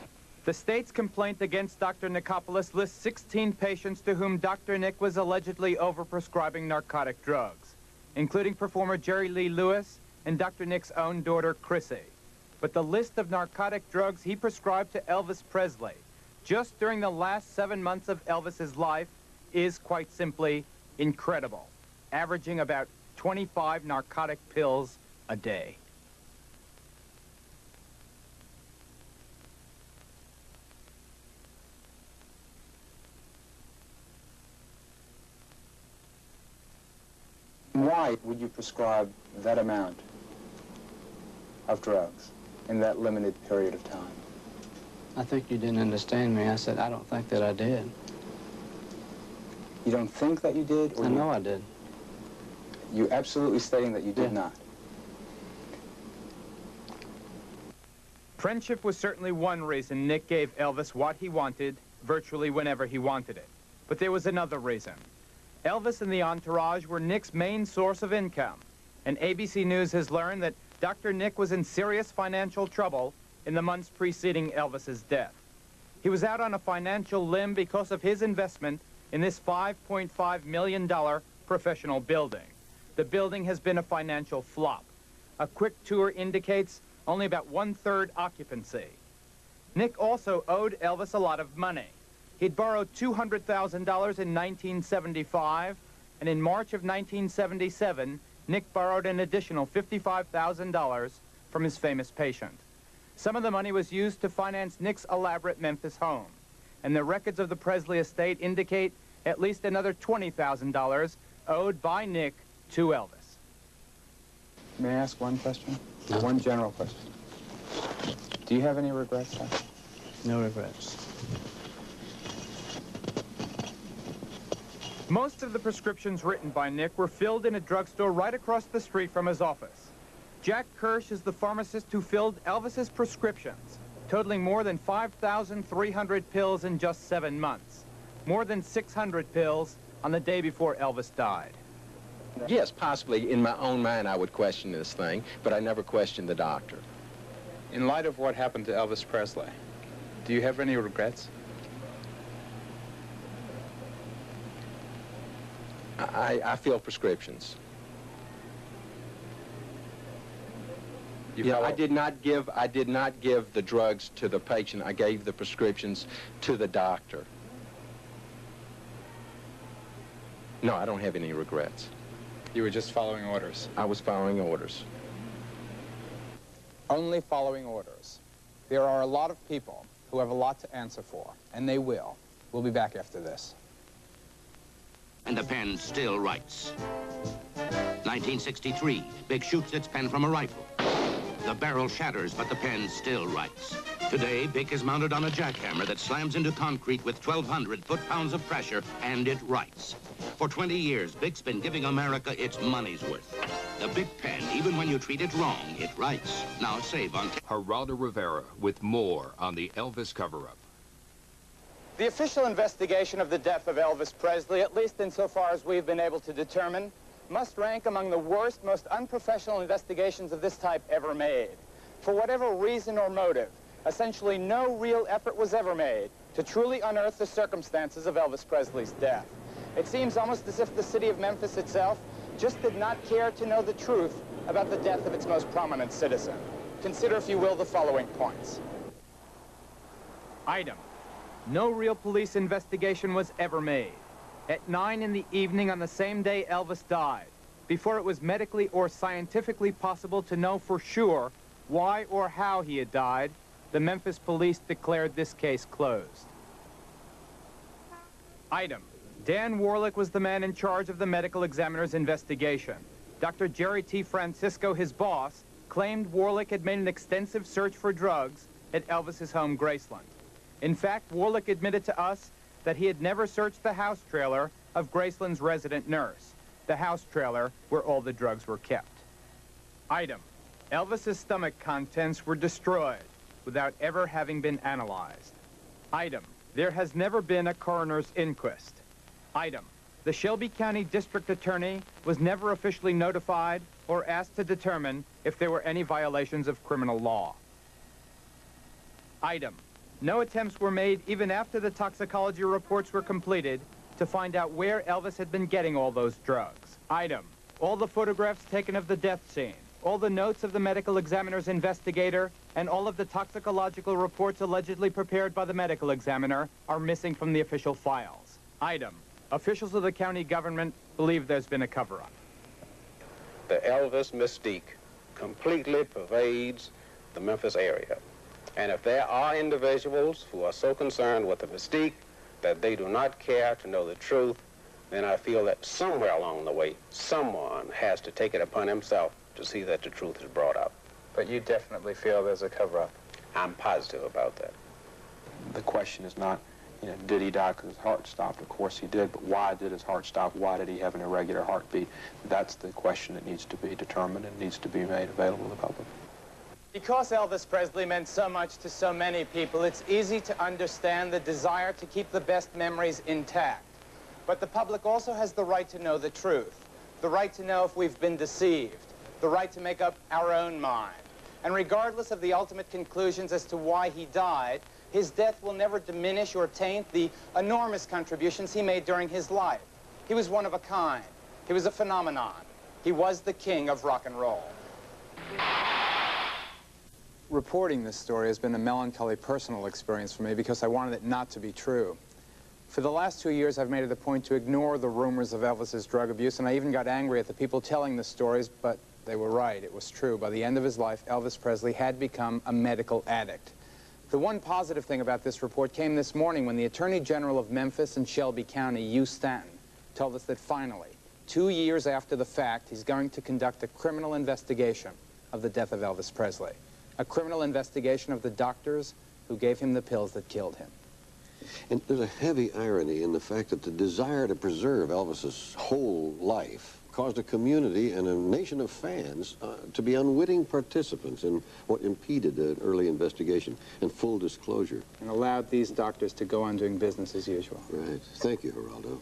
The state's complaint against Dr. Nickopoulos lists 16 patients to whom Dr. Nick was allegedly overprescribing narcotic drugs, including performer Jerry Lee Lewis and Dr. Nick's own daughter, Chrissy. But the list of narcotic drugs he prescribed to Elvis Presley just during the last 7 months of Elvis's life is quite simply incredible, averaging about 25 narcotic pills a day. Why would you prescribe that amount of drugs in that limited period of time? I think you didn't understand me. I said, I don't think that I did. You don't think that you did? Or I know I did. You absolutely stating that you did not? Friendship was certainly one reason Nick gave Elvis what he wanted virtually whenever he wanted it. But there was another reason. Elvis and the entourage were Nick's main source of income, and ABC News has learned that Dr. Nick was in serious financial trouble in the months preceding Elvis's death. He was out on a financial limb because of his investment in this $5.5 million professional building. The building has been a financial flop. A quick tour indicates only about 1/3 occupancy. Nick also owed Elvis a lot of money. He'd borrowed $200,000 in 1975, and in March of 1977, Nick borrowed an additional $55,000 from his famous patient. Some of the money was used to finance Nick's elaborate Memphis home, and the records of the Presley estate indicate at least another $20,000 owed by Nick to Elvis. May I ask one question? No. One general question. Do you have any regrets, sir? No regrets. Most of the prescriptions written by Nick were filled in a drugstore right across the street from his office. Jack Kirsch is the pharmacist who filled Elvis's prescriptions, totaling more than 5,300 pills in just 7 months. More than 600 pills on the day before Elvis died. Yes, possibly in my own mind I would question this thing, but I never questioned the doctor. In light of what happened to Elvis Presley, do you have any regrets? I fill prescriptions. Yeah, I did not give the drugs to the patient. I gave the prescriptions to the doctor. No, I don't have any regrets. You were just following orders? I was following orders. only following orders. There are a lot of people who have a lot to answer for, and they will. We'll be back after this. And the pen still writes. 1963, Big shoots its pen from a rifle. The barrel shatters, but the pen still writes. Today, Bic is mounted on a jackhammer that slams into concrete with 1,200 foot-pounds of pressure, and it writes. For 20 years, Bic's been giving America its money's worth. The Bic pen, even when you treat it wrong, it writes. Now save on... Geraldo Rivera with more on the Elvis Cover-Up. The official investigation of the death of Elvis Presley, at least insofar as we've been able to determine, must rank among the worst, most unprofessional investigations of this type ever made. For whatever reason or motive, essentially no real effort was ever made to truly unearth the circumstances of Elvis Presley's death. It seems almost as if the city of Memphis itself just did not care to know the truth about the death of its most prominent citizen. Consider, if you will, the following points. Item. No real police investigation was ever made. At 9 in the evening on the same day Elvis died, before it was medically or scientifically possible to know for sure why or how he had died, the Memphis police declared this case closed. Item. Dan Warlick was the man in charge of the medical examiner's investigation. Dr. Jerry T. Francisco, his boss, claimed Warlick had made an extensive search for drugs at Elvis's home, Graceland. In fact, Warlick admitted to us that he had never searched the house trailer of Graceland's resident nurse, the house trailer where all the drugs were kept. Item. Elvis's stomach contents were destroyed without ever having been analyzed. Item. There has never been a coroner's inquest. Item. The Shelby County District Attorney was never officially notified or asked to determine if there were any violations of criminal law. Item. No attempts were made, even after the toxicology reports were completed, to find out where Elvis had been getting all those drugs. Item. All the photographs taken of the death scene, all the notes of the medical examiner's investigator, and all of the toxicological reports allegedly prepared by the medical examiner are missing from the official files. Item. Officials of the county government believe there's been a cover-up. The Elvis mystique completely pervades the Memphis area. And if there are individuals who are so concerned with the mystique that they do not care to know the truth, then I feel that somewhere along the way, someone has to take it upon himself to see that the truth is brought up. But you definitely feel there's a cover-up? I'm positive about that. The question is not, you know, did he die because his heart stopped? Of course he did, but why did his heart stop? Why did he have an irregular heartbeat? That's the question that needs to be determined and needs to be made available to the public. Because Elvis Presley meant so much to so many people, it's easy to understand the desire to keep the best memories intact. But the public also has the right to know the truth, the right to know if we've been deceived, the right to make up our own mind. And regardless of the ultimate conclusions as to why he died, his death will never diminish or taint the enormous contributions he made during his life. He was one of a kind. He was a phenomenon. He was the king of rock and roll. Reporting this story has been a melancholy personal experience for me because I wanted it not to be true. For the last 2 years, I've made it a point to ignore the rumors of Elvis's drug abuse, and I even got angry at the people telling the stories, but they were right. It was true. By the end of his life, Elvis Presley had become a medical addict. The one positive thing about this report came this morning when the Attorney General of Memphis and Shelby County, Hugh Stanton, told us that finally, 2 years after the fact, he's going to conduct a criminal investigation of the death of Elvis Presley. A criminal investigation of the doctors who gave him the pills that killed him. And there's a heavy irony in the fact that the desire to preserve Elvis's whole life caused a community and a nation of fans to be unwitting participants in what impeded an early investigation and full disclosure. And allowed these doctors to go on doing business as usual. Right. Thank you, Geraldo.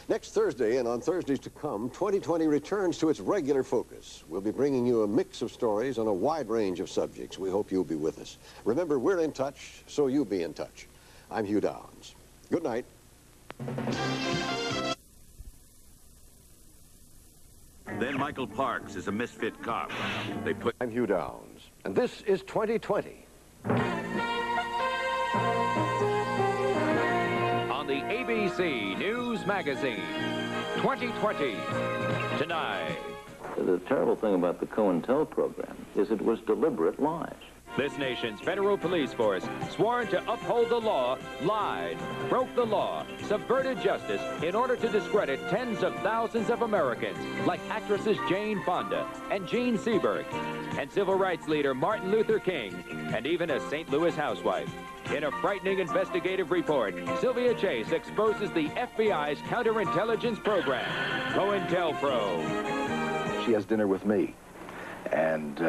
Next Thursday, and on Thursdays to come, 2020 returns to its regular focus. We'll be bringing you a mix of stories on a wide range of subjects. We hope you'll be with us. Remember, we're in touch, so you be in touch. I'm Hugh Downs. Good night. Then Michael Parks is a misfit cop. I'm Hugh Downs, and this is 2020. On the ABC News Magazine, 2020, tonight. The terrible thing about the COINTEL program is it was deliberate lies. This nation's federal police force, sworn to uphold the law, lied, broke the law, subverted justice in order to discredit tens of thousands of Americans, like actresses Jane Fonda and Jean Seberg, and civil rights leader Martin Luther King, and even a St. Louis housewife. In a frightening investigative report, Sylvia Chase exposes the FBI's counterintelligence program, COINTELPRO. She has dinner with me, and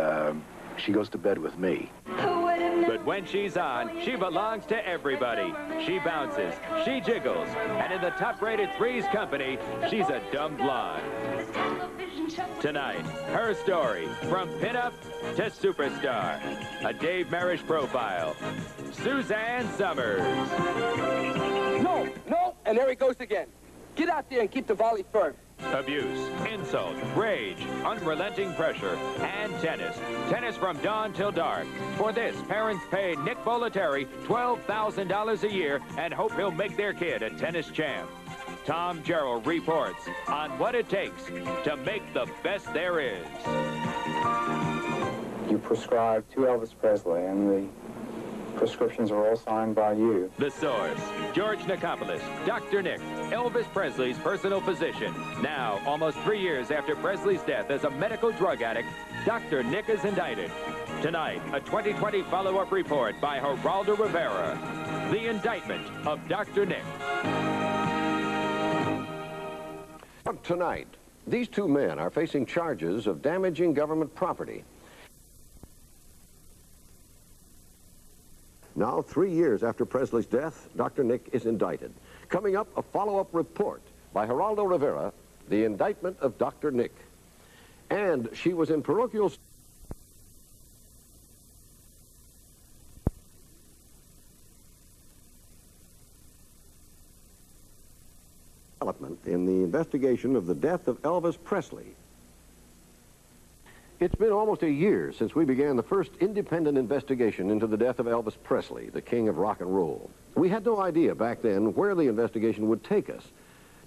she goes to bed with me. But when she's on, she belongs to everybody. She bounces, she jiggles, and in the top-rated Three's company, she's a dumb blonde. Tonight, her story, from pinup to superstar. A Dave Marish profile. Suzanne Summers. No, no, and there he goes again. Get out there and keep the volley firm. Abuse, insult, rage, unrelenting pressure, and tennis. Tennis from dawn till dark. For this, parents pay Nick Bollettieri $12,000 a year and hope he'll make their kid a tennis champ. Tom Gerald reports on what it takes to make the best there is. You prescribed to Elvis Presley, and the prescriptions are all signed by you. The source, George Nicopolis, Dr. Nick, Elvis Presley's personal physician. Now, almost 3 years after Presley's death as a medical drug addict, Dr. Nick is indicted. Tonight, a 2020 follow-up report by Geraldo Rivera. The indictment of Dr. Nick. Tonight, these two men are facing charges of damaging government property. Now, 3 years after Presley's death, Dr. Nick is indicted. Coming up, a follow-up report by Geraldo Rivera, the indictment of Dr. Nick. And she was in parochial... development in the investigation of the death of Elvis Presley. It's been almost a year since we began the first independent investigation into the death of Elvis Presley, the king of rock and roll. We had no idea back then where the investigation would take us.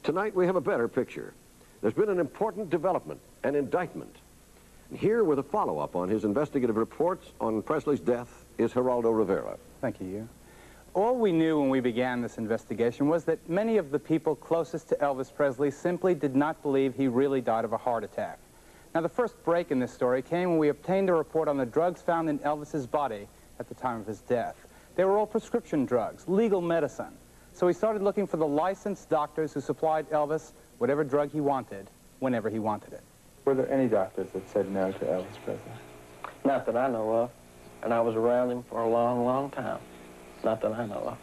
Tonight we have a better picture. There's been an important development, an indictment. And here with a follow-up on his investigative reports on Presley's death is Geraldo Rivera. Thank you. All we knew when we began this investigation was that many of the people closest to Elvis Presley simply did not believe he really died of a heart attack. Now, the first break in this story came when we obtained a report on the drugs found in Elvis's body at the time of his death. They were all prescription drugs, legal medicine. So we started looking for the licensed doctors who supplied Elvis whatever drug he wanted, whenever he wanted it. Were there any doctors that said no to Elvis Presley? Not that I know of. And I was around him for a long, long time. Not that I know of.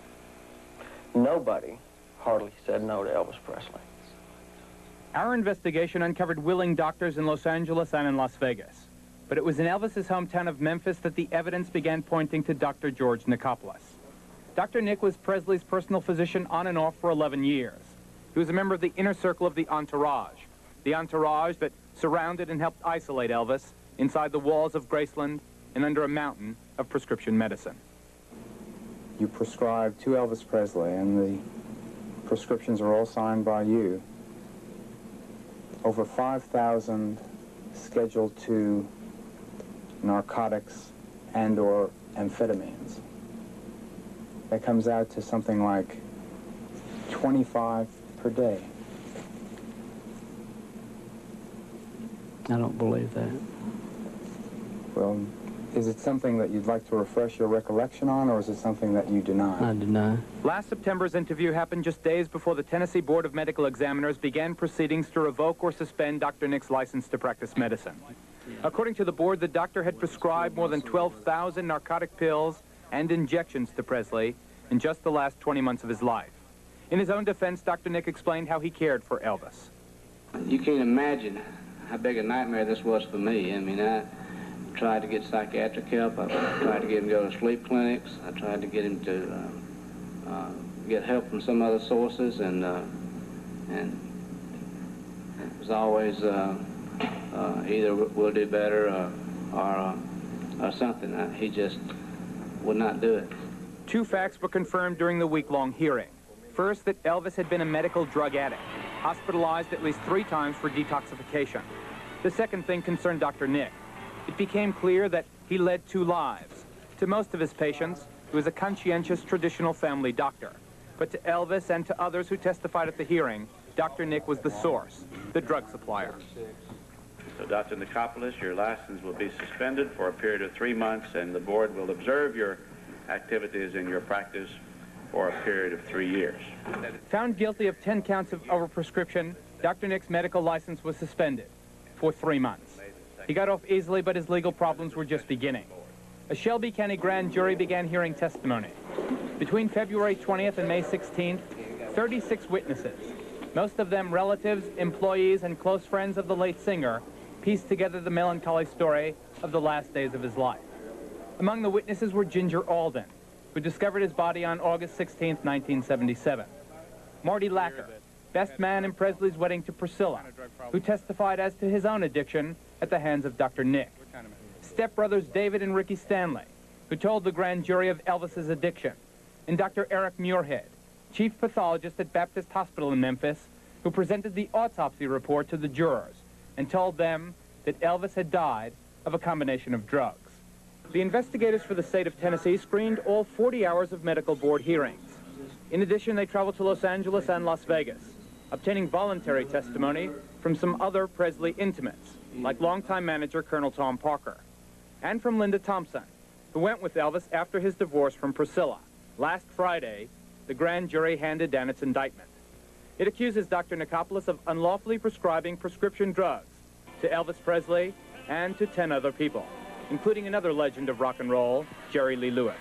Nobody hardly said no to Elvis Presley. Our investigation uncovered willing doctors in Los Angeles and in Las Vegas. But it was in Elvis's hometown of Memphis that the evidence began pointing to Dr. George Nicopolis. Dr. Nick was Presley's personal physician on and off for 11 years. He was a member of the inner circle of the entourage that surrounded and helped isolate Elvis inside the walls of Graceland and under a mountain of prescription medicine. You prescribed to Elvis Presley, and the prescriptions are all signed by you. Over 5,000 Schedule II narcotics and/or amphetamines. That comes out to something like 25 per day. I don't believe that. Well, is it something that you'd like to refresh your recollection on, or is it something that you deny? I deny. Last September's interview happened just days before the Tennessee Board of Medical Examiners began proceedings to revoke or suspend Dr. Nick's license to practice medicine. According to the board, the doctor had prescribed more than 12,000 narcotic pills and injections to Presley in just the last 20 months of his life. In his own defense, Dr. Nick explained how he cared for Elvis. You can't imagine how big a nightmare this was for me. I mean, I tried to get psychiatric help. I tried to get him to go to sleep clinics. I tried to get him to get help from some other sources, and it was always either we'll do better or something. He just would not do it. Two facts were confirmed during the week-long hearing. First, that Elvis had been a medical drug addict, hospitalized at least 3 times for detoxification. The second thing concerned Dr. Nick. It became clear that he led two lives. To most of his patients, he was a conscientious traditional family doctor. But to Elvis and to others who testified at the hearing, Dr. Nick was the source, the drug supplier. So, Dr. Nicopolis, your license will be suspended for a period of 3 months, and the board will observe your activities in your practice for a period of 3 years. Found guilty of 10 counts of overprescription, Dr. Nick's medical license was suspended for 3 months. He got off easily, but his legal problems were just beginning. A Shelby County grand jury began hearing testimony. Between February 20th and May 16th, 36 witnesses, most of them relatives, employees, and close friends of the late singer, pieced together the melancholy story of the last days of his life. Among the witnesses were Ginger Alden, who discovered his body on August 16th, 1977. Marty Lacker, best man in Presley's wedding to Priscilla, who testified as to his own addiction at the hands of Dr. Nick. Stepbrothers David and Ricky Stanley, who told the grand jury of Elvis's addiction. And Dr. Eric Muirhead, chief pathologist at Baptist Hospital in Memphis, who presented the autopsy report to the jurors and told them that Elvis had died of a combination of drugs. The investigators for the state of Tennessee screened all 40 hours of medical board hearings. In addition, they traveled to Los Angeles and Las Vegas, obtaining voluntary testimony from some other Presley intimates, like longtime manager Colonel Tom Parker, and from Linda Thompson, who went with Elvis after his divorce from Priscilla. Last Friday, the grand jury handed down its indictment. It accuses Dr. Nicopolis of unlawfully prescribing prescription drugs to Elvis Presley and to 10 other people, including another legend of rock and roll, Jerry Lee Lewis.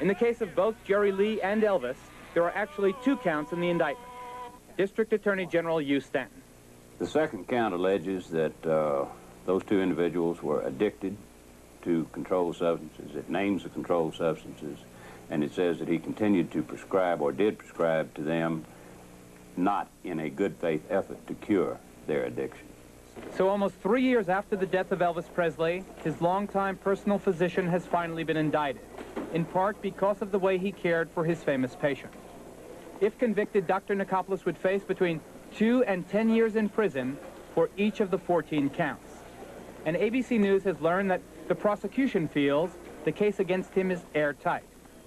In the case of both Jerry Lee and Elvis, there are actually 2 counts in the indictment. District Attorney General Hugh Stanton. The second count alleges that those 2 individuals were addicted to controlled substances. It names the controlled substances, and it says that he continued to prescribe or did prescribe to them, not in a good faith effort to cure their addiction. So almost 3 years after the death of Elvis Presley, his longtime personal physician has finally been indicted, in part because of the way he cared for his famous patient. If convicted, Dr. Nicopolis would face between 2 and 10 years in prison for each of the 14 counts. And ABC News has learned that the prosecution feels the case against him is airtight.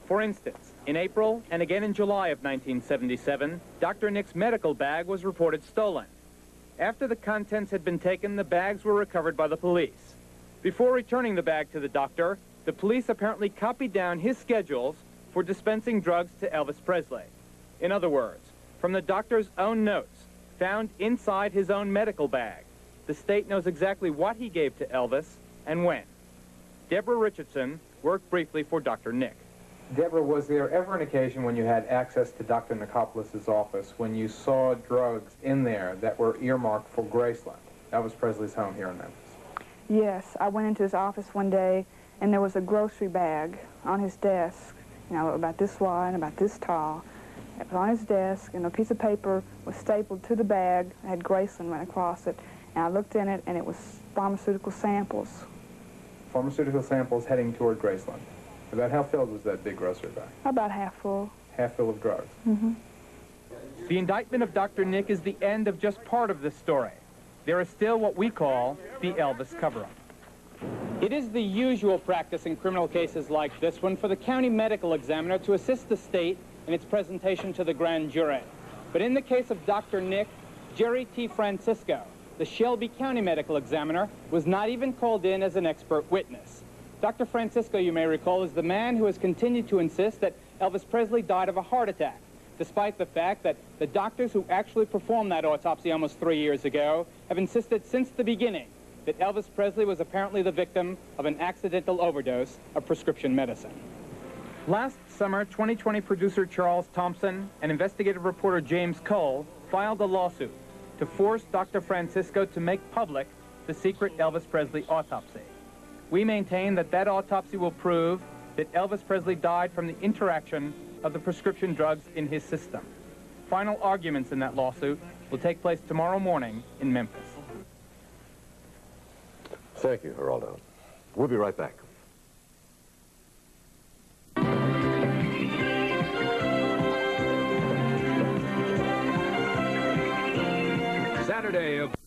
For instance, in April and again in July of 1977, Dr. Nick's medical bag was reported stolen. After the contents had been taken, the bags were recovered by the police. Before returning the bag to the doctor, the police apparently copied down his schedules for dispensing drugs to Elvis Presley. In other words, from the doctor's own notes, found inside his own medical bag, the state knows exactly what he gave to Elvis and when. Deborah Richardson worked briefly for Dr. Nick. Deborah, was there ever an occasion when you had access to Dr. Nicopolis' office when you saw drugs in there that were earmarked for Graceland? Elvis Presley's home here in Memphis. Yes, I went into his office one day, and there was a grocery bag on his desk, you know, about this wide and about this tall. It was on his desk, and a piece of paper was stapled to the bag. It had Graceland went across it, and I looked in it, and it was pharmaceutical samples. Pharmaceutical samples heading toward Graceland. About how filled was that big grocery bag? About half full. Half full of drugs. Mm-hmm. The indictment of Dr. Nick is the end of just part of this story. There is still what we call the Elvis Cover-Up. It is the usual practice in criminal cases like this one for the county medical examiner to assist the state in its presentation to the grand jury. But in the case of Dr. Nick, Jerry T. Francisco, the Shelby County medical examiner, was not even called in as an expert witness. Dr. Francisco, you may recall, is the man who has continued to insist that Elvis Presley died of a heart attack, despite the fact that the doctors who actually performed that autopsy almost 3 years ago have insisted since the beginning that Elvis Presley was apparently the victim of an accidental overdose of prescription medicine. Last summer, 2020 producer Charles Thompson and investigative reporter James Cole filed a lawsuit to force Dr. Francisco to make public the secret Elvis Presley autopsy. We maintain that that autopsy will prove that Elvis Presley died from the interaction of the prescription drugs in his system. Final arguments in that lawsuit will take place tomorrow morning in Memphis. Thank you, Geraldo. We'll be right back. Saturday of